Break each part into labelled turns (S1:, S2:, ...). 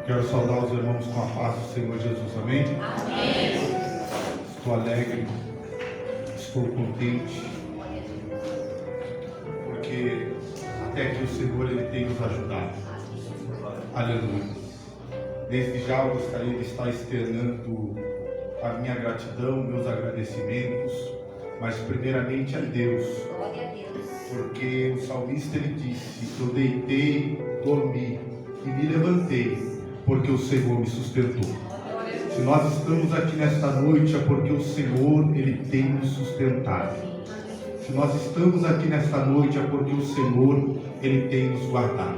S1: Quero saudar os irmãos com a paz do Senhor Jesus, amém?
S2: Amém.
S1: Estou alegre, estou contente, porque até aqui o Senhor Ele tem nos ajudado. Aleluia. Desde já eu gostaria de estar externando a minha gratidão, meus agradecimentos, mas primeiramente a Deus.
S2: Glória a Deus.
S1: Porque o salmista ele disse: eu deitei, dormi e me levantei, porque o Senhor me sustentou. Se nós estamos aqui nesta noite é porque o Senhor ele tem nos sustentado. Se nós estamos aqui nesta noite é porque o Senhor ele tem nos guardado.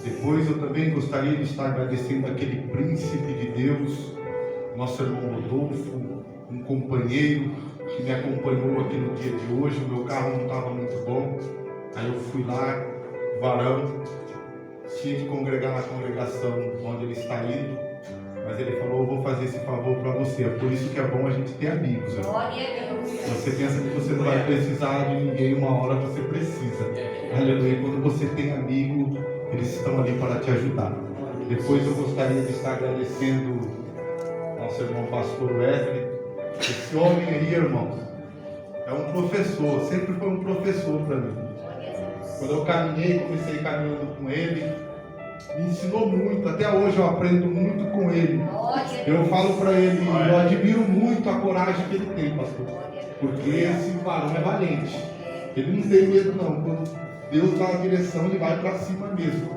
S1: Depois eu também gostaria de estar agradecendo aquele príncipe de Deus, nosso irmão Rodolfo, um companheiro que me acompanhou aqui no dia de hoje. O meu carro não estava muito bom, aí eu fui lá, varão, tinha que congregar na congregação onde ele está indo, mas ele falou: eu vou fazer esse favor para você. É por isso que é bom a gente ter amigos, né?
S2: Glória a Deus.
S1: Você pensa que você não vai precisar de ninguém, uma hora você precisa. Aleluia. Quando você tem amigo, eles estão ali para te ajudar. Depois eu gostaria de estar agradecendo nosso irmão pastor Wesley. Esse homem aí, irmão, é um professor, sempre foi um professor para mim. Quando eu caminhei, comecei caminhando com ele, me ensinou muito, até hoje eu aprendo muito com ele. Eu falo para ele, eu admiro muito a coragem que ele tem, pastor, porque esse varão é valente, ele não tem medo não. Quando Deus dá a direção, ele vai para cima mesmo.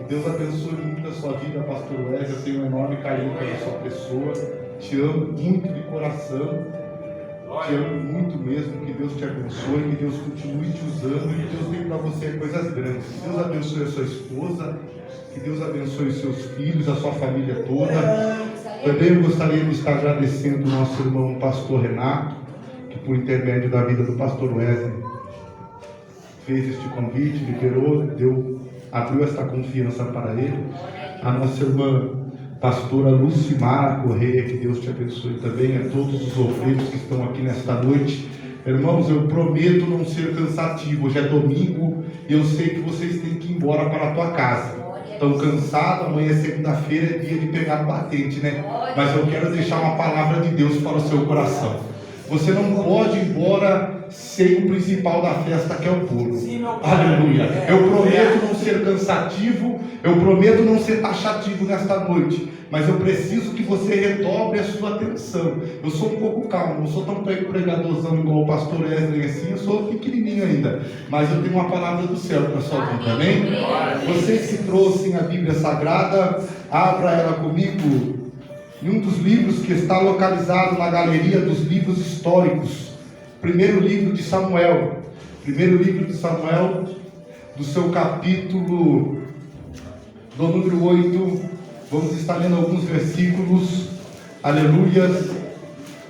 S1: Deus abençoe muito a sua vida, pastor Wesley. Eu tenho um enorme carinho pela sua pessoa, te amo muito de coração, te amo muito mesmo. Que Deus te abençoe, que Deus continue te usando, que Deus tenha para você coisas grandes. Que Deus abençoe a sua esposa, que Deus abençoe os seus filhos, a sua família toda. Também eu gostaria de estar agradecendo o nosso irmão pastor Renato, que por intermédio da vida do pastor Wesley fez este convite, liberou, abriu esta confiança para ele. A nossa irmã pastora Lucimara Correia, que Deus te abençoe também, a todos os obreiros que estão aqui nesta noite. Irmãos, eu prometo não ser cansativo. Hoje é domingo e eu sei que vocês têm que ir embora para a tua casa. Estão cansados, amanhã é segunda-feira, é dia de pegar o batente, né? Mas eu quero deixar uma palavra de Deus para o seu coração. Você não pode ir embora sem o principal da festa, que é o bolo. Aleluia. Eu prometo não ser cansativo, eu prometo não ser taxativo nesta noite, mas eu preciso que você redobre a sua atenção. Eu sou um pouco calmo, não sou tão pregadorzão igual o pastor Wesley assim, eu sou pequenininho ainda, mas eu tenho uma palavra do céu para a sua vida, amém? Vocês que trouxem a Bíblia Sagrada, abra ela comigo em um dos livros que está localizado na galeria dos livros históricos. Primeiro livro de Samuel, do seu capítulo, do número 8, vamos estar lendo alguns versículos. Aleluias,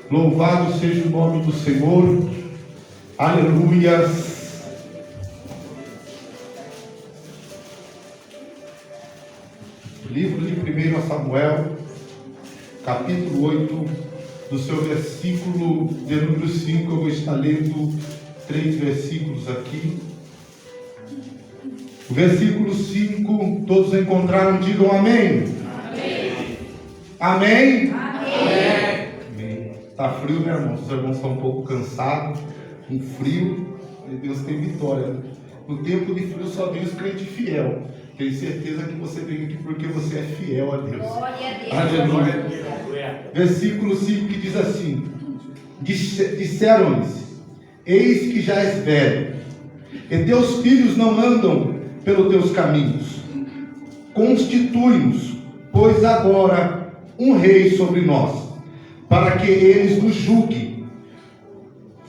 S1: louvado seja o nome do Senhor, aleluias. Livro de 1 Samuel, capítulo 8, do seu versículo de número 5, eu vou estar lendo 3 versículos aqui. O versículo 5, todos encontraram, digam amém. Amém? Amém? Amém. Está frio, né, irmãos? Os irmãos estão um pouco cansados, com frio, e Deus tem vitória. No tempo de frio só vem os crentes fiel. Tenho certeza que você vem aqui porque você é fiel a Deus. Aleluia. Versículo 5 que diz assim: disseram-lhes: eis que já és velho, e teus filhos não andam pelos teus caminhos. Constitui-nos, pois agora, um rei sobre nós, para que eles nos julguem,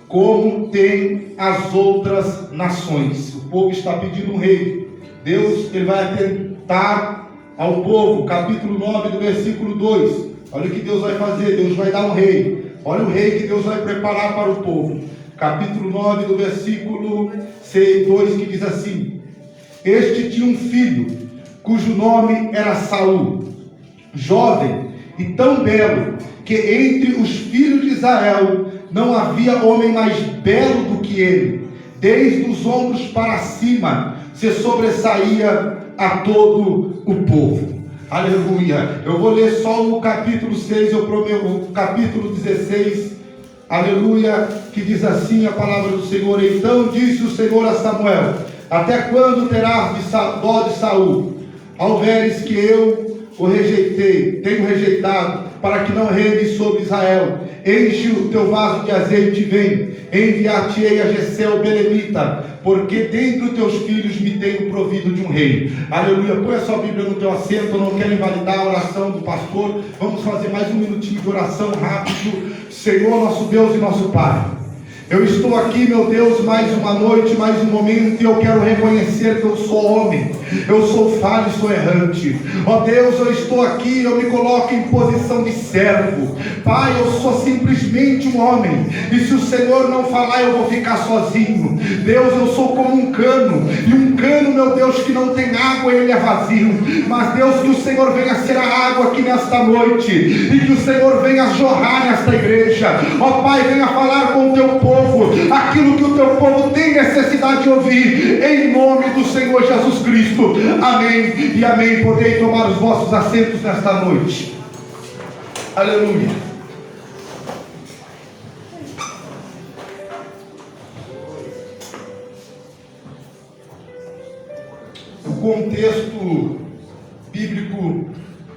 S1: como tem as outras nações. O povo está pedindo um rei. Deus ele vai atentar ao povo. Capítulo 9 do versículo 2. Olha o que Deus vai fazer. Deus vai dar um rei. Olha o rei que Deus vai preparar para o povo. Capítulo 9 do versículo 2, que diz assim: este tinha um filho, cujo nome era Saul, jovem e tão belo, que entre os filhos de Israel não havia homem mais belo do que ele. Desde os ombros para cima se sobressaía a todo o povo. Aleluia. Eu vou ler só o capítulo 6, eu prometo, o capítulo 16. Aleluia. Que diz assim a palavra do Senhor. Então disse o Senhor a Samuel: até quando terás dó de Saul, ao veres que eu o rejeitei, tenho rejeitado, para que não reine sobre Israel? Enche o teu vaso de azeite e vem, enviar-te-ei a Jessé o belemita, porque dentre os teus filhos me tenho provido de um rei. Aleluia. Põe a sua Bíblia no teu assento, eu não quero invalidar a oração do pastor. Vamos fazer mais um minutinho de oração rápido. Senhor, nosso Deus e nosso Pai, eu estou aqui, meu Deus, mais uma noite, mais um momento, e eu quero reconhecer que eu sou homem, eu sou falho e sou errante. Ó Deus, eu estou aqui, eu me coloco em posição de servo. Pai, eu sou simplesmente um homem, e se o Senhor não falar, eu vou ficar sozinho. Deus, eu sou como um cano, e um cano, meu Deus, que não tem água, ele é vazio. Mas Deus, que o Senhor venha ser a água aqui nesta noite, e que o Senhor venha jorrar nesta igreja. Ó Pai, venha falar com o teu povo aquilo que o teu povo tem necessidade de ouvir, em nome do Senhor Jesus Cristo. Amém e amém. Podei tomar os vossos assentos nesta noite. Aleluia. O contexto bíblico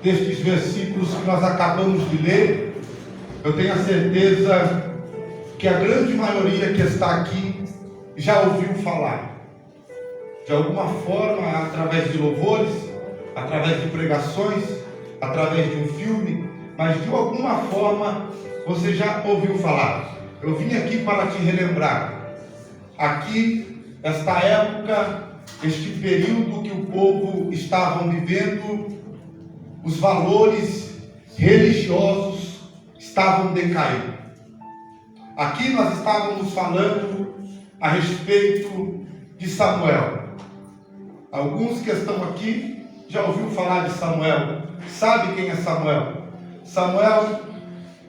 S1: destes versículos que nós acabamos de ler, eu tenho a certeza que a grande maioria que está aqui já ouviu falar, de alguma forma, através de louvores, através de pregações, através de um filme, mas de alguma forma você já ouviu falar. Eu vim aqui para te relembrar, aqui, esta época, este período que o povo estava vivendo, os valores religiosos estavam decaindo. Aqui nós estávamos falando a respeito de Samuel. Alguns que estão aqui já ouviram falar de Samuel. Sabe quem é Samuel? Samuel,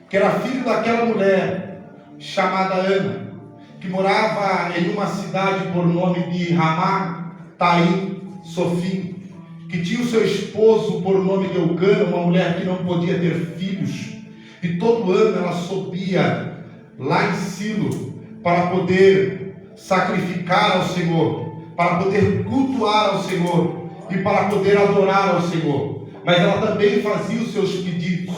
S1: que era filho daquela mulher chamada Ana, que morava em uma cidade por nome de Ramá, Taim, Sofim, que tinha o seu esposo por nome de Eucana, uma mulher que não podia ter filhos, e todo ano ela subia lá em Silo para poder sacrificar ao Senhor, para poder cultuar ao Senhor e para poder adorar ao Senhor. Mas ela também fazia os seus pedidos,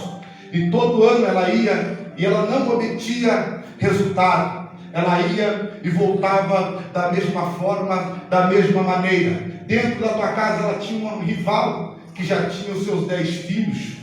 S1: e todo ano ela ia e ela não obtinha resultado. Ela ia e voltava da mesma forma, da mesma maneira. Dentro da tua casa ela tinha um rival que já tinha os seus 10 filhos,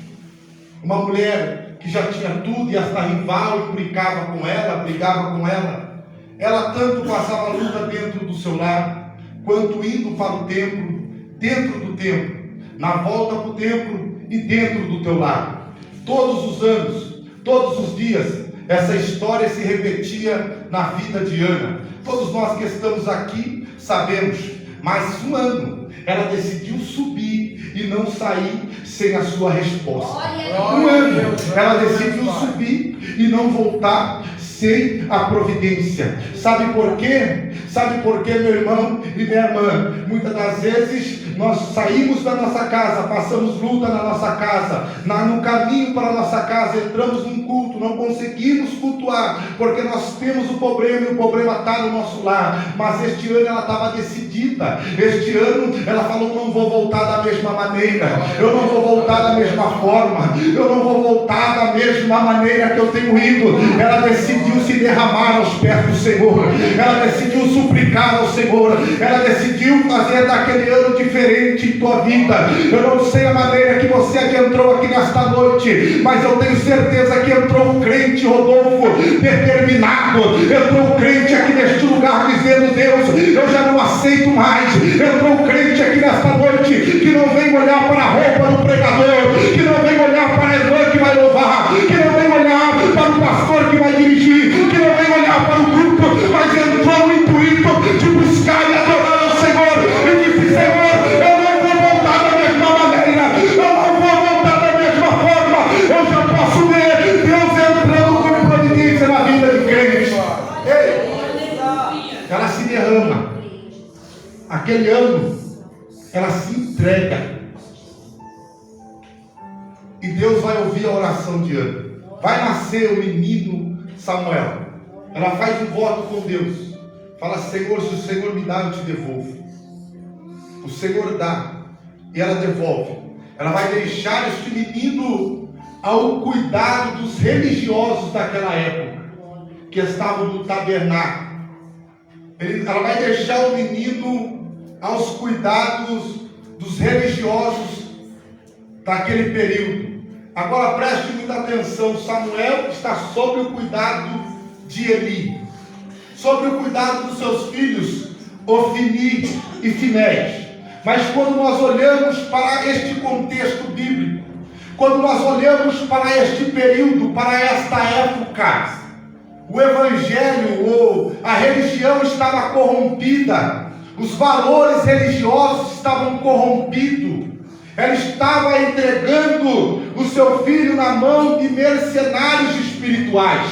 S1: uma mulher que já tinha tudo, e essa rival implicava com ela, brigava com ela. Ela tanto passava luta dentro do seu lar, quanto indo para o templo, dentro do templo, na volta para o templo e dentro do teu lar. Todos os anos, todos os dias, essa história se repetia na vida de Ana. Todos nós que estamos aqui sabemos, mas um ano ela decidiu subir e não sair sem a sua resposta. Um ano ela decidiu subir e não voltar sem a providência. Sabe por quê? Sabe por quê, meu irmão e minha irmã? Muitas das vezes nós saímos da nossa casa, passamos luta na nossa casa, no caminho para a nossa casa, entramos num culto, não conseguimos cultuar, porque nós temos o problema, e o problema está no nosso lar. Mas este ano ela estava decidida. Este ano ela falou: não vou voltar da mesma maneira, eu não vou voltar da mesma forma, eu não vou voltar da mesma maneira que eu tenho ido. Ela decidiu se derramar aos pés do Senhor, ela decidiu suplicar ao Senhor, ela decidiu fazer daquele ano diferente em tua vida. Eu não sei a maneira que você entrou aqui nesta noite, mas eu tenho certeza que entrou um crente, Rodolfo, determinado. Entrou um crente aqui neste lugar dizendo: Deus, eu já não aceito mais. Entrou um crente aqui nesta noite que não vem olhar para a roupa do pregador, que não vem olhar para a irmã que vai louvar, que não vem olhar para o pastor que vai dirigir, que não vem olhar para o grupo, mas entrou no intuito de buscar e adorar ao Senhor, e disse: Senhor, eu não vou voltar da mesma maneira, eu não vou voltar da mesma forma. Eu já posso ver Deus entrando com providência na vida de crente. Ela se derrama. Aquele ano ela se entrega. Deus vai ouvir a oração de Ana. Vai nascer o menino Samuel. Ela faz um voto com Deus. Fala: Senhor, se o Senhor me dá, eu te devolvo. O Senhor dá e ela devolve. Ela vai deixar este menino ao cuidado dos religiosos daquela época, que estavam no tabernáculo. Ela vai deixar o menino aos cuidados dos religiosos daquele período. Agora preste muita atenção: Samuel está sob o cuidado de Eli, sob o cuidado dos seus filhos Ofni e Finéias. Mas quando nós olhamos para este contexto bíblico, quando nós olhamos para este período, para esta época, o evangelho ou a religião estava corrompida, os valores religiosos estavam corrompidos. Ela estava entregando o seu filho na mão de mercenários espirituais.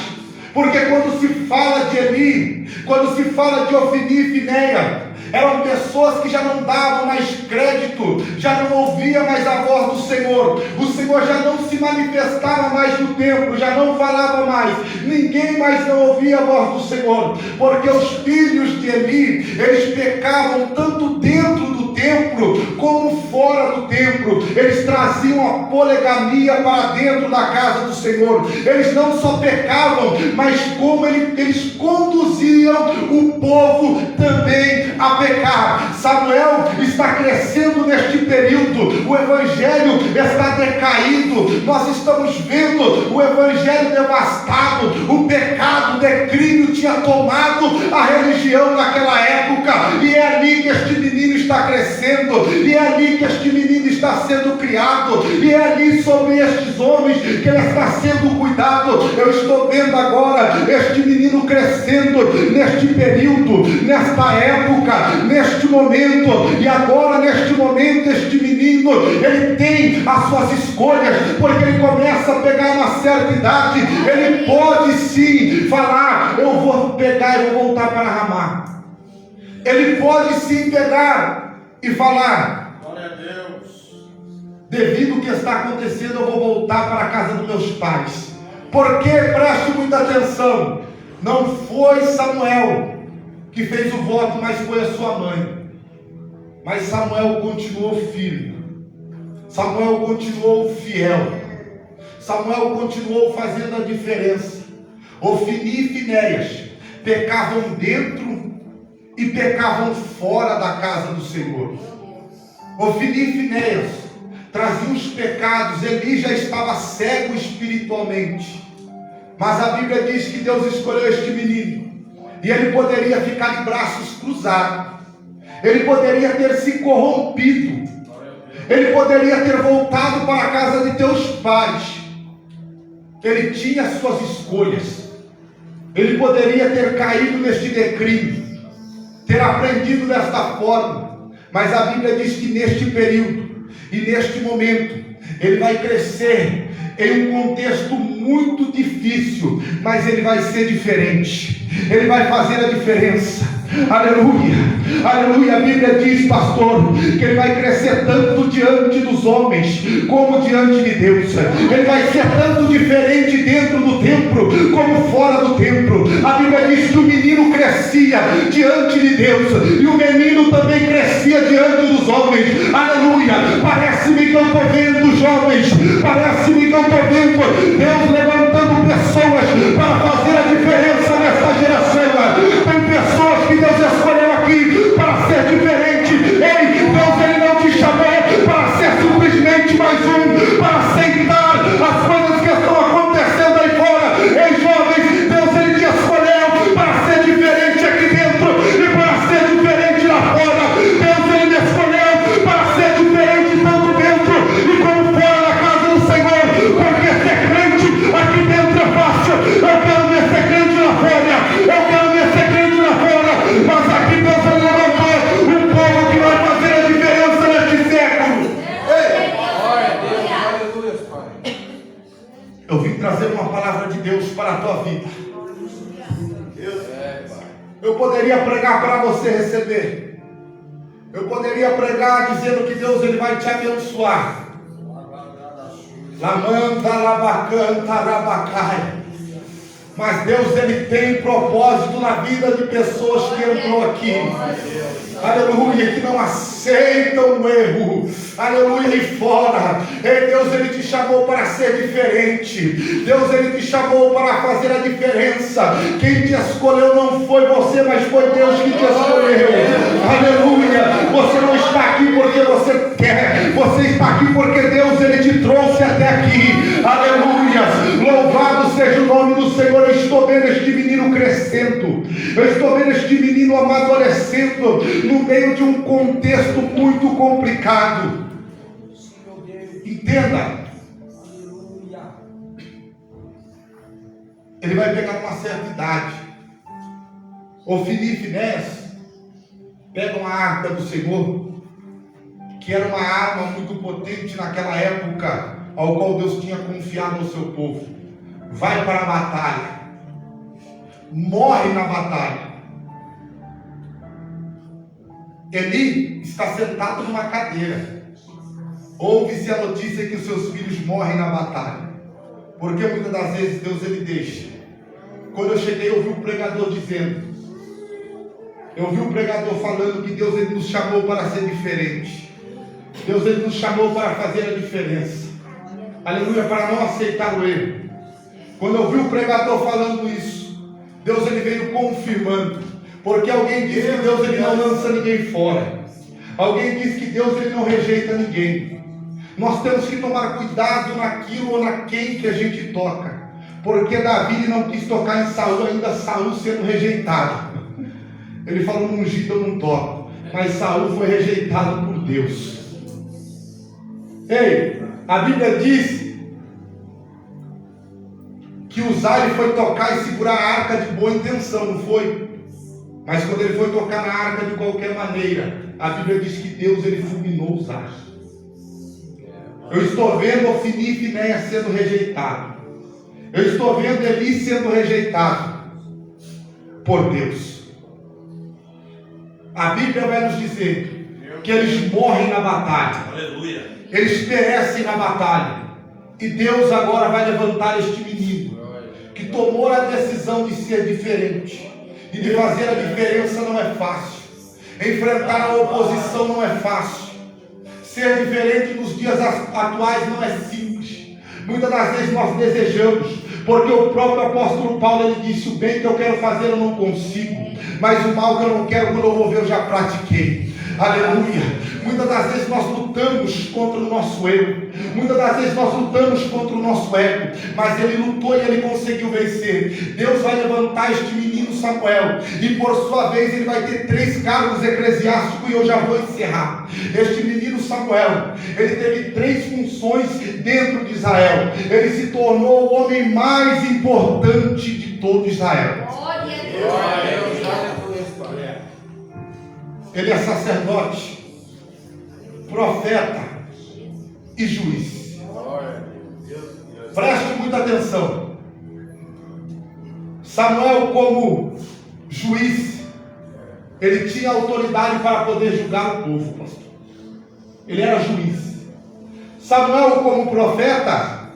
S1: Porque quando se fala de Eli, quando se fala de Ofni e Finéias, eram pessoas que já não davam mais crédito, já não ouviam mais a voz do Senhor. O Senhor já não se manifestava mais no templo, já não falava mais. Ninguém mais não ouvia a voz do Senhor, porque os filhos de Eli, eles pecavam tanto dentro do templo como fora do templo. Eles traziam a poligamia para dentro da casa do Senhor. Eles não só pecavam, mas como eles conduziam o povo também a pecar. Samuel está crescendo neste período, o evangelho está decaído, nós estamos vendo o evangelho devastado, o pecado, o declínio tinha tomado a religião naquela época, e é ali que este menino está crescendo, e é ali que este menino está sendo criado, e é ali sobre estes homens que ele está sendo cuidado. Eu estou vendo agora este menino crescendo neste período, nesta época, neste momento. E agora neste momento este menino, ele tem as suas escolhas, porque ele começa a pegar uma certa idade. Ele pode sim falar: eu vou pegar e vou voltar para Ramá. Ele pode sim pegar e falar: glória a Deus, devido ao que está acontecendo, eu vou voltar para a casa dos meus pais. Porque, preste muita atenção, não foi Samuel que fez o voto, mas foi a sua mãe. Mas Samuel continuou firme, Samuel continuou fiel, Samuel continuou fazendo a diferença. Ofni e Finéias pecavam dentro e pecavam fora da casa do Senhor. Ofni e Finéias traziam os pecados. Eli já estava cego espiritualmente, mas a Bíblia diz que Deus escolheu este menino, e ele poderia ficar de braços cruzados, ele poderia ter se corrompido, ele poderia ter voltado para a casa de teus pais. Ele tinha suas escolhas, ele poderia ter caído neste declínio, ter aprendido desta forma, mas a Bíblia diz que neste período e neste momento ele vai crescer em um contexto muito difícil, mas ele vai ser diferente, ele vai fazer a diferença. Aleluia, aleluia. A Bíblia diz, pastor, que ele vai crescer tanto diante dos homens como diante de Deus. Ele vai ser tanto diferente dentro do templo como fora do templo. A Bíblia diz que o menino crescia diante de Deus e o menino também crescia diante dos homens. Aleluia. Parece-me que eu estou vendo jovens, parece-me que eu estou vendo Deus levantando pessoas para fazer a diferença nesta geração. Tem pessoas que Deus escolheu aqui para ser diferente. Ei, Deus, ele não te chamou para ser simplesmente mais um, para aceitar as coisas que estão acontecendo aí fora. Ei, jovens, Deus, ele te escolheu para ser diferente aqui dentro e para ser diferente lá fora. Deus, ele me escolheu para ser diferente tanto dentro e como fora da casa do Senhor, porque ser crente aqui dentro é fácil. Eu quero ver ser crente lá fora, eu quero ver ser crente lá fora, mas aqui Deus levantou um povo que vai fazer a diferença neste século. Ei! Glória a Deus, aleluia, Pai. Eu vim trazer uma palavra de Deus para a tua vida. Eu poderia pregar para você receber. Eu poderia pregar dizendo que Deus ele vai te abençoar. Lamanda, labacanta, rabacai. Mas Deus, Ele tem propósito na vida de pessoas que entrou aqui. Aleluia, que não aceitam o erro. Aleluia, e fora. Ei, Deus, Ele te chamou para ser diferente. Deus, Ele te chamou para fazer a diferença. Quem te escolheu não foi você, mas foi Deus que te escolheu. Aleluia. Você não está aqui porque você quer. Você está aqui porque Deus, Ele te trouxe até aqui. Aleluia. Louvado seja o nome do Senhor. Eu estou vendo este menino crescendo. Eu estou vendo este menino amadurecendo no meio de um contexto muito complicado. Entenda. Ele vai pegar uma certa idade. Ofni e Finéias pegam a arca do Senhor, que era uma arma muito potente naquela época, ao qual Deus tinha confiado ao seu povo. Vai para a batalha. Morre na batalha. Eli está sentado numa cadeira. Ouve-se a notícia que os seus filhos morrem na batalha. Porque muitas das vezes Deus, Ele deixa. Quando eu cheguei, eu vi o pregador dizendo, eu vi o pregador falando que Deus, Ele nos chamou para ser diferente. Deus, Ele nos chamou para fazer a diferença. Aleluia, para não aceitar o erro. Quando eu vi o pregador falando isso, Deus, Ele veio confirmando. Porque alguém diz que Deus, Ele não lança ninguém fora. Alguém diz que Deus, Ele não rejeita ninguém. Nós temos que tomar cuidado naquilo ou naquém que a gente toca. Porque Davi, ele não quis tocar em Saul, ainda Saul sendo rejeitado. Ele falou, no ungido eu não toco. Mas Saul foi rejeitado por Deus. Ei, a Bíblia diz que Uzai foi tocar e segurar a arca de boa intenção, não foi? Mas quando ele foi tocar na arca de qualquer maneira, a Bíblia diz que Deus, Ele fulminou Uzai. Eu estou vendo Ofni e Finéias sendo rejeitado. Eu estou vendo Eli sendo rejeitado por Deus. A Bíblia vai nos dizer que eles morrem na batalha.
S3: Aleluia.
S1: Eles perecem na batalha. E Deus agora vai levantar este menino que tomou a decisão de ser diferente. E de fazer a diferença não é fácil. Enfrentar a oposição não é fácil. Ser diferente nos dias atuais não é simples. Muitas das vezes nós desejamos, porque o próprio apóstolo Paulo, ele disse, o bem que eu quero fazer eu não consigo, mas o mal que eu não quero, quando eu vou ver, eu já pratiquei. Aleluia. Muitas das vezes nós lutamos contra o nosso erro. Muitas das vezes nós lutamos contra o nosso ego. Mas ele lutou e ele conseguiu vencer. Deus vai levantar este menino Samuel. E por sua vez ele vai ter 3 cargos eclesiásticos. E eu já vou encerrar. Este menino Samuel, ele teve 3 funções dentro de Israel. Ele se tornou o homem mais importante de todo Israel.
S2: Glória a Deus.
S1: Ele é sacerdote, profeta e juiz. Preste muita atenção. Samuel, como juiz, ele tinha autoridade para poder julgar o povo, pastor. Ele era juiz. Samuel, como profeta,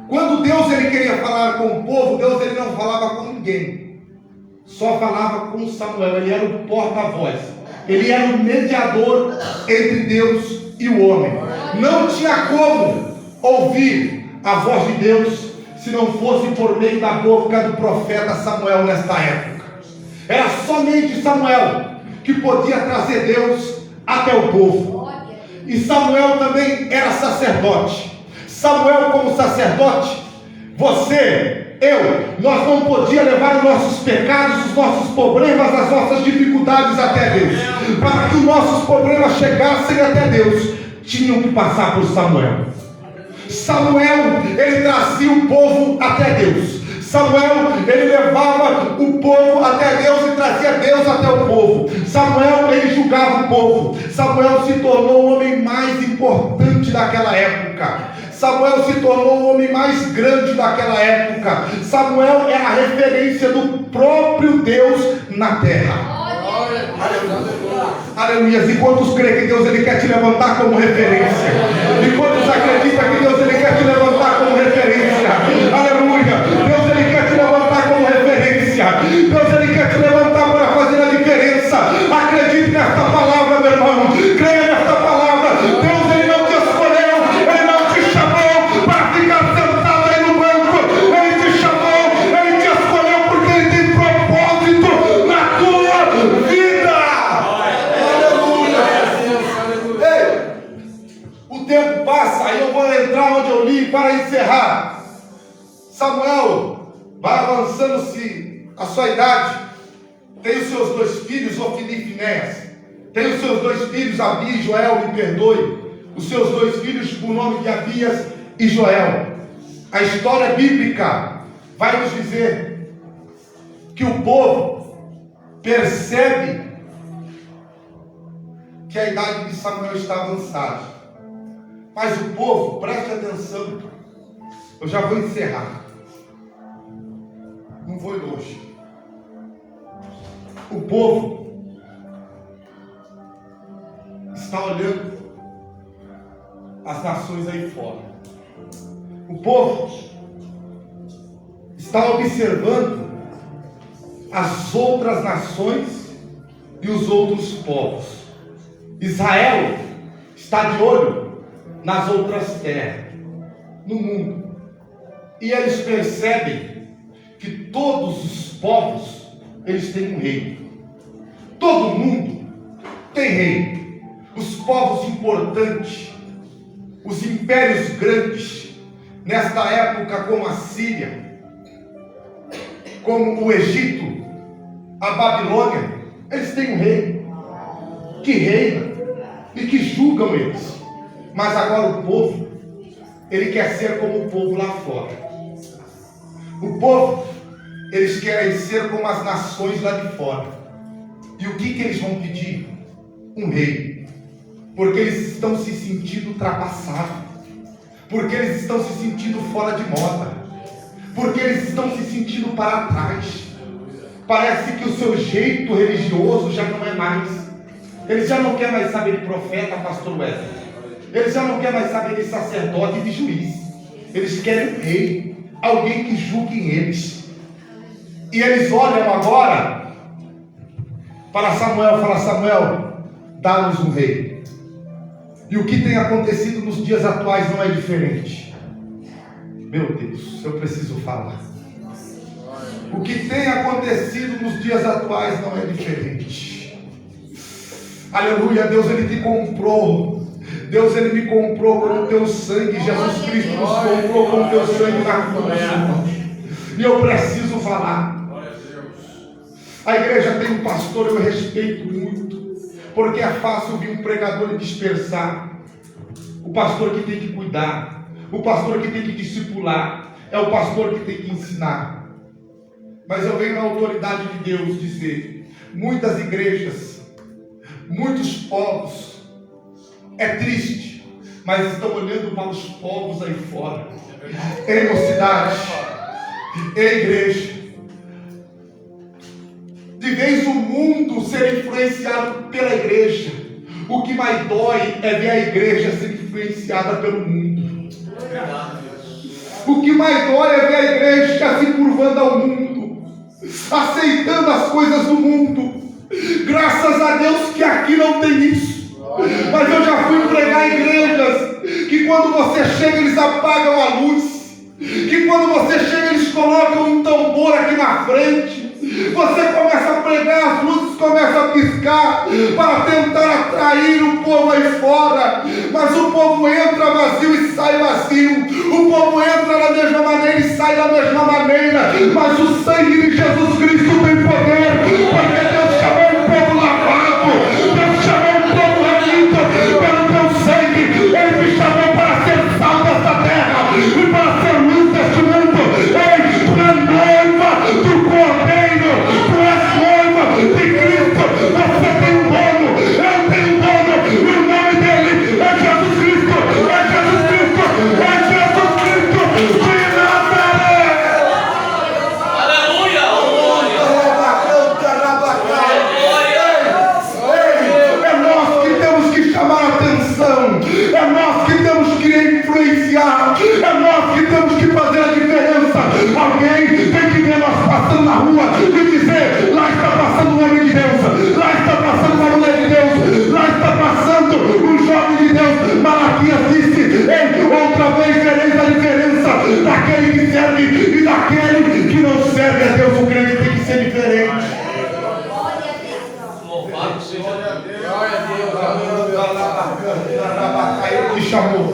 S1: quando Deus, ele queria falar com o povo, Deus, ele não falava com ninguém. Só falava com Samuel. Ele era o porta-voz. Ele era o mediador entre Deus e o homem. Não tinha como ouvir a voz de Deus se não fosse por meio da boca do profeta Samuel nesta época. Era somente Samuel que podia trazer Deus até o povo. E Samuel também era sacerdote. Samuel, como sacerdote, nós não podíamos levar os nossos pecados, os nossos problemas, as nossas dificuldades até Deus. Para que os nossos problemas chegassem até Deus, tinham que passar por Samuel. Samuel, ele trazia o povo até Deus. Samuel, ele levava o povo até Deus e trazia Deus até o povo. Samuel, ele julgava o povo. Samuel se tornou o homem mais importante daquela época. Samuel se tornou o homem mais grande daquela época. Samuel era a referência do próprio Deus na terra. Aleluia. E quantos creem que Deus ele quer te levantar como referência? E quantos acreditam que Deus ele quer te levantar como referência? Aleluia. Deus ele quer te levantar como referência. Deus ele quer te levantar para fazer a diferença. Acredite nesta palavra, meu irmão. Creia nesta palavra. Deus ele não te escolheu, ele não te chamou para ficar sentado aí no banco. Ele te chamou, ele te escolheu porque ele tem propósito na tua vida. O tempo passa, aí eu vou entrar onde eu li para encerrar. Samuel vai avançando-se a sua idade. Tem os seus 2 filhos, Ofni e Finéias. Tem os seus 2 filhos, Abi e Joel, me perdoe. Os seus 2 filhos, por nome de Abias e Joel. A história bíblica vai nos dizer que o povo percebe que a idade de Samuel está avançada. Mas o povo, preste atenção, eu já vou encerrar, não vou longe. O povo está olhando as nações aí fora. O povo está observando as outras nações e os outros povos. Israel está de olho nas outras terras, no mundo. E eles percebem que todos os povos, eles têm um rei. Todo mundo tem rei. Os povos importantes, os impérios grandes, nesta época como a Síria, como o Egito, a Babilônia, eles têm um rei que reina e que julgam eles. Mas agora o povo, ele quer ser como o povo lá fora. O povo, eles querem ser como as nações lá de fora. E o que eles vão pedir? Um rei. Porque eles estão se sentindo ultrapassados. Porque eles estão se sentindo fora de moda. Porque eles estão se sentindo para trás. Parece que o seu jeito religioso já não é mais. Eles já não querem mais saber de profeta, pastor Wesley. Eles já não querem mais saber de sacerdote e de juiz. Eles querem um rei, alguém que julgue eles. E eles olham agora para Samuel e falam: Samuel, dá-nos um rei. E o que tem acontecido nos dias atuais não é diferente. Meu Deus, eu preciso falar. O que tem acontecido nos dias atuais não é diferente. Aleluia, Deus ele te comprou. Deus ele me comprou com o teu sangue. Jesus Cristo nos comprou com o teu sangue na cruz. E eu preciso falar. A igreja tem um pastor, eu respeito muito, porque é fácil vir um pregador e dispersar. O pastor que tem que cuidar, o pastor que tem que discipular, é o pastor que tem que ensinar. Mas eu venho na autoridade de Deus dizer: muitas igrejas, muitos povos, é triste, mas estão olhando para os povos aí fora, em mocidade, em igreja. De vez o mundo ser influenciado pela igreja, o que mais dói é ver a igreja ser influenciada pelo mundo. O que mais dói é ver a igreja se curvando ao mundo, aceitando as coisas do mundo. Graças a Deus que aqui não tem isso. Mas eu já fui pregar em igrejas que quando você chega eles apagam a luz, que quando você chega eles colocam um tambor aqui na frente. Você começa a pregar, as luzes começam a piscar para tentar atrair o povo aí fora. Mas o povo entra vazio e sai vazio. O povo entra da mesma maneira e sai da mesma maneira. Mas o sangue de Jesus Cristo tem poder, porque Deus chamou um povo lavado, Deus chamou um povo remido pelo teu sangue. Ele me chamou para ser sal dessa terra e para ser luz deste mundo. Ei, tu é noiva do Cordeiro, tu és noiva de Cristo. Você tem um dono, eu tenho um dono, e o nome dele é Jesus Cristo, é Jesus Cristo, é Jesus Cristo de Nazaré.
S2: Aleluia!
S1: Ele te chamou.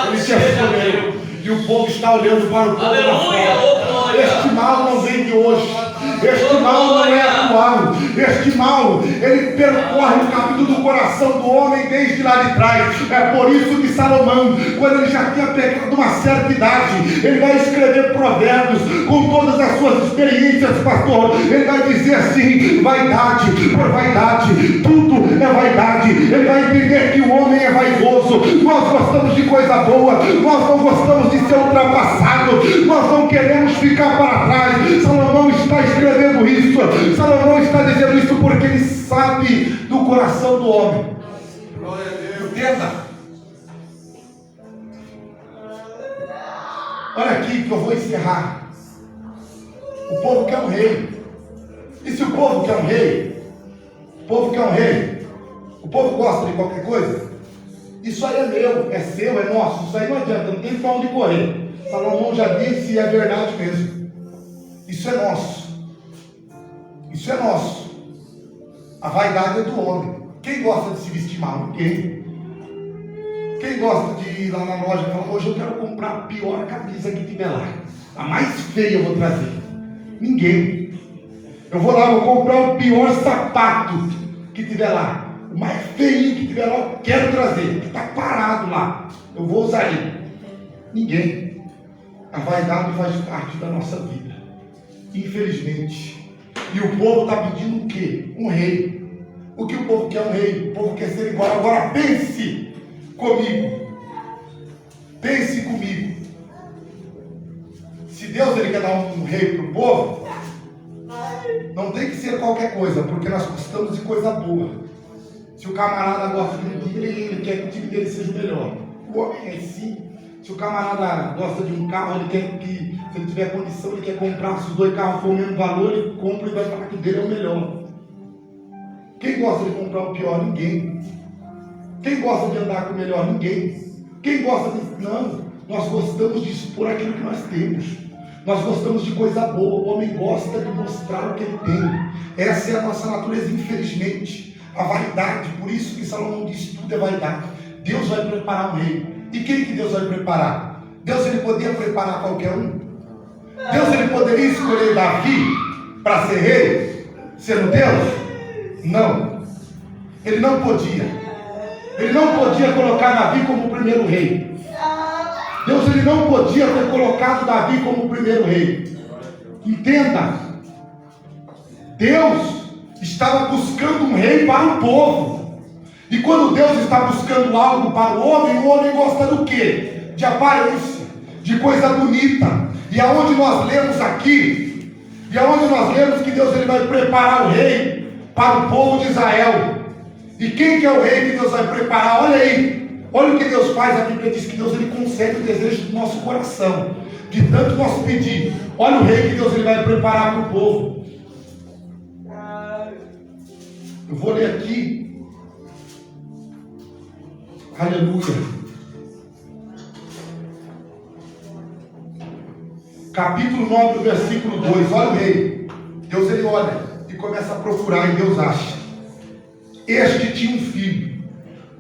S1: Ele te escolheu. E o povo está olhando para o povo lá fora. Este mal não vem de hoje. Este mal não é atual. Este mal, ele percorre o caminho do coração do homem desde lá de trás. É por isso que Salomão, quando ele já tinha pegado uma certa idade, ele vai escrever provérbios com todas as suas experiências, pastor. Ele vai dizer assim: vaidade por vaidade, tudo é vaidade. Ele vai entender que o homem é vaidoso. Nós gostamos de coisa boa, nós não gostamos de ser ultrapassado, nós não queremos ficar para trás. Salomão está escrevendo isso. Salomão está dizendo isso porque ele sabe do coração do homem. Entenda. Olha aqui que eu vou encerrar. O povo quer um rei. E se o povo quer um rei? O povo quer um rei. O povo gosta de qualquer coisa? Isso aí é meu, é seu, é nosso. Isso aí não adianta, não tem pra onde correr. Salomão já disse e é verdade mesmo. Isso é nosso. Isso é nosso. A vaidade é do homem. Quem gosta de se vestir mal? Ninguém. Quem gosta de ir lá na loja e falar: hoje eu quero comprar a pior camisa que tiver lá, a mais feia eu vou trazer? Ninguém. Eu vou lá, vou comprar o pior sapato que tiver lá, o mais feio que tiver lá, eu quero trazer, que está parado lá, eu vou usar ele. Ninguém. A vaidade faz parte da nossa vida, infelizmente. E o povo está pedindo o quê? Um rei. O que o povo quer? Um rei. O povo quer ser igual. Agora pense comigo. Pense comigo. Se Deus ele quer dar um rei para o povo, não tem que ser qualquer coisa, porque nós gostamos de coisa boa. Se o camarada gosta de um time, ele quer que o time dele seja o melhor. O homem é assim. Se o camarada gosta de um carro, ele quer que, se ele tiver condição, ele quer comprar. Se os dois carros for o mesmo valor, ele compra e vai falar que o dele é o melhor. Quem gosta de comprar o pior? Ninguém. Quem gosta de andar com o melhor? Ninguém. Quem gosta de... Não. Nós gostamos de expor aquilo que nós temos. Nós gostamos de coisa boa. O homem gosta de mostrar o que ele tem. Essa é a nossa natureza, infelizmente. A vaidade. Por isso que Salomão diz: tudo é vaidade. Deus vai preparar um rei. E quem que Deus vai preparar? Deus ele podia preparar qualquer um. Deus ele poderia escolher Davi para ser rei, sendo Deus? Não. Ele não podia. Ele não podia colocar Davi como o primeiro rei. Deus ele não podia ter colocado Davi como o primeiro rei. Entenda. Deus estava buscando um rei para o povo. E quando Deus está buscando algo para o homem gosta do quê? De aparência, de coisa bonita. E aonde nós lemos aqui, e aonde nós lemos que Deus ele vai preparar o rei para o povo de Israel. E quem que é o rei que Deus vai preparar? Olha aí, olha o que Deus faz aqui, porque diz que Deus ele concede o desejo do nosso coração, de tanto nós pedir. Olha o rei que Deus ele vai preparar para o povo. Eu vou ler aqui. Aleluia. Capítulo 9, versículo 2. Olha o rei. Deus ele olha e começa a procurar, e Deus acha. Este tinha um filho,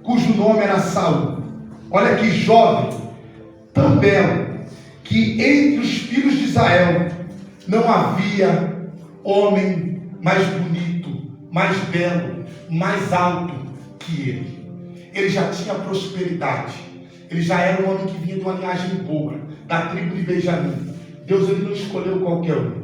S1: cujo nome era Saul. Olha que jovem, tão belo, que entre os filhos de Israel não havia homem mais bonito, mais belo, mais alto que ele. Ele já tinha prosperidade. Ele já era um homem que vinha de uma linhagem boa, da tribo de Benjamim. Deus ele não escolheu qualquer um.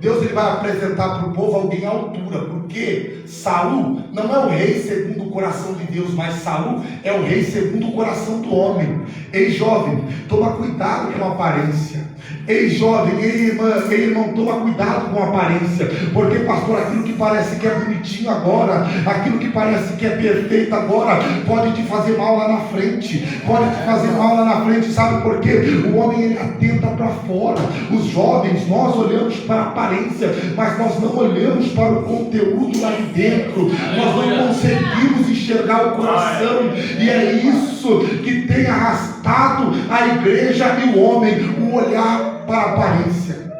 S1: Deus ele vai apresentar para o povo alguém à altura, porque Saul não é o rei segundo o coração de Deus, mas Saul é o rei segundo o coração do homem. Ei jovem, toma cuidado com a aparência. Ei jovem, ei irmão, toma cuidado com a aparência, porque pastor, aquilo que parece que é bonitinho agora, aquilo que parece que é perfeito agora, pode te fazer mal lá na frente, pode te fazer mal lá na frente. Sabe por quê? O homem ele atenta para fora. Os jovens, nós olhamos para a aparência, mas nós não olhamos para o conteúdo lá de dentro. Nós não conseguimos enxergar o coração, e é isso que tem arrastado a igreja e o homem, o olhar para a aparência.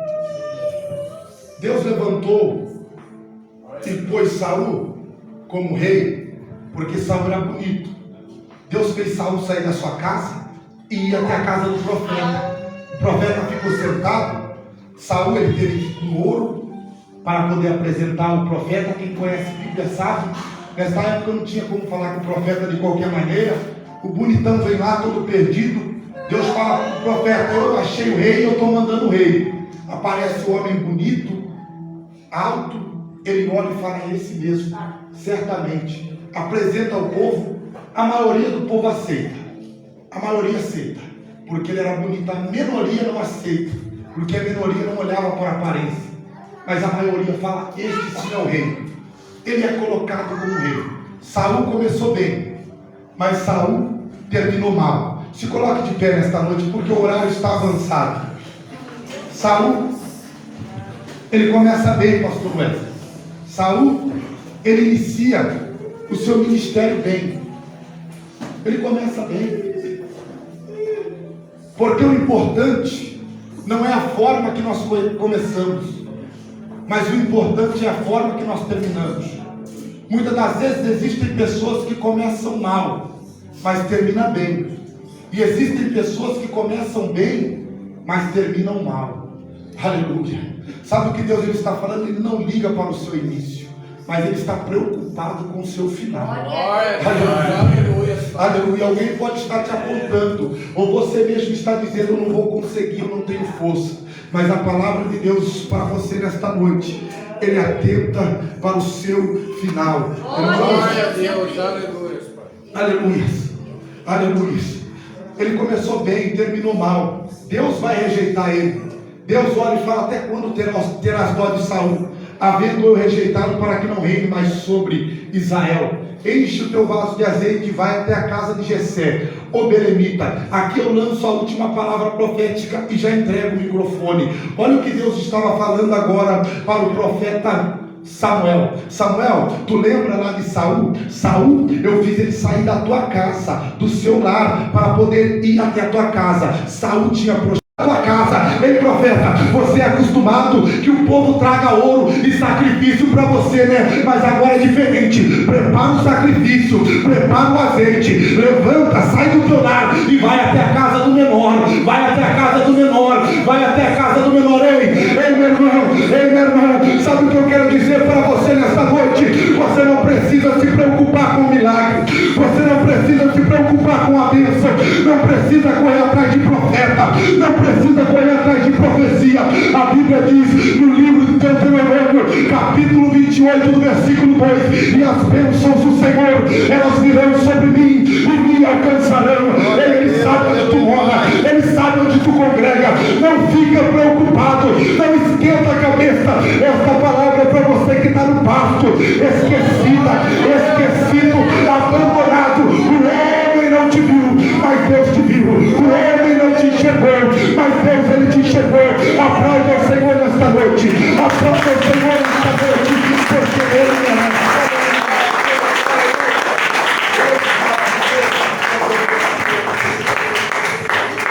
S1: Deus levantou e pôs Saul como rei, porque Saul era bonito. Deus fez Saul sair da sua casa e ir até a casa do profeta. O profeta ficou sentado. Saul ele teve que ir com ouro para poder apresentar o profeta. Quem conhece a Bíblia sabe, nessa época não tinha como falar com o profeta de qualquer maneira. O bonitão vem lá todo perdido. Deus fala para o profeta: eu achei o rei, eu estou mandando o rei. Aparece o homem bonito, alto. Ele olha e fala: é esse mesmo, certamente. Apresenta ao povo. A maioria do povo aceita. A maioria aceita, porque ele era bonito. A minoria não aceita, porque a minoria não olhava para a aparência. Mas a maioria fala: este sim é o rei. Ele é colocado como rei. Saul começou bem, mas Saul terminou mal. Se coloque de pé nesta noite, porque o horário está avançado. Saul, ele começa bem, pastor Wesley. Saul, ele inicia o seu ministério bem. Ele começa bem. Porque o importante não é a forma que nós começamos, mas o importante é a forma que nós terminamos. Muitas das vezes existem pessoas que começam mal, mas terminam bem. E existem pessoas que começam bem, mas terminam mal. Aleluia. Sabe o que Deus ele está falando? Ele não liga para o seu início, mas ele está preocupado com o seu final. Aleluia. Aleluia. Alguém pode estar te apontando, ou você mesmo está dizendo: eu não vou conseguir, eu não tenho força. Mas a palavra de Deus para você nesta noite, ele atenta para o seu final.
S2: Glória a Deus. Aleluia.
S1: Aleluia. Aleluia. Ele começou bem, terminou mal. Deus vai rejeitar ele. Deus olha e fala: até quando terás dó de Saul, havendo eu rejeitado, para que não reine mais sobre Israel? Enche o teu vaso de azeite e vai até a casa de Jessé, o belemita. Aqui eu lanço a última palavra profética e já entrego o microfone. Olha o que Deus estava falando agora para o profeta Samuel. Samuel, tu lembra lá de Saul? Saul, eu fiz ele sair da tua casa, do seu lar, para poder ir até a tua casa. Saul tinha a tua casa. Ei, profeta, você é acostumado que o povo traga ouro e sacrifício para você, né? Mas agora é diferente. Prepara o sacrifício, prepara o azeite, levanta, sai do teu lar e vai até a casa do menor. Vai até a casa do menor. Vai até a casa do menor. Ei, meu irmão, sabe o que eu quero dizer para você nesta noite? Você não precisa se preocupar com o milagre. Você não precisa se preocupar com a bênção. Não precisa correr atrás de profeta. Não precisa correr atrás de profecia. A Bíblia diz no livro de Deuteronômio, capítulo 28, do versículo 2: e as bênçãos do Senhor, elas virão sobre mim e me alcançarão. Ele sabe onde tu mora, ele sabe onde tu congrega. Não fica preocupado, não esquenta a cabeça. Esta palavra é para você que está no pasto, esquecido, abandonado. O homem não te viu, mas Deus te viu. O homem não te enxergou, mas Deus ele te enxergou. Aplauda o Senhor nesta noite. Aplauda o Senhor nesta noite, porque ele merece.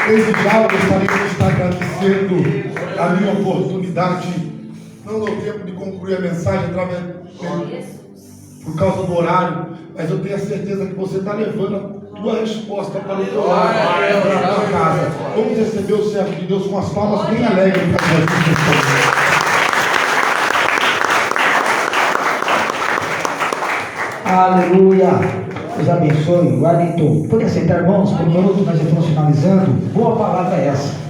S1: Desde já eu gostaria de estar agradecendo a minha oportunidade. Não deu tempo de concluir a mensagem por causa do horário, mas eu tenho a certeza que você está levando a tua resposta para o teu lar, para a tua casa. Vamos receber o servo de Deus com as palmas bem alegres para essas pessoas.
S3: Aleluia. Deus abençoe. Wellington, pode aceitar, irmãos? Por um minuto nós estamos finalizando. Boa palavra é essa.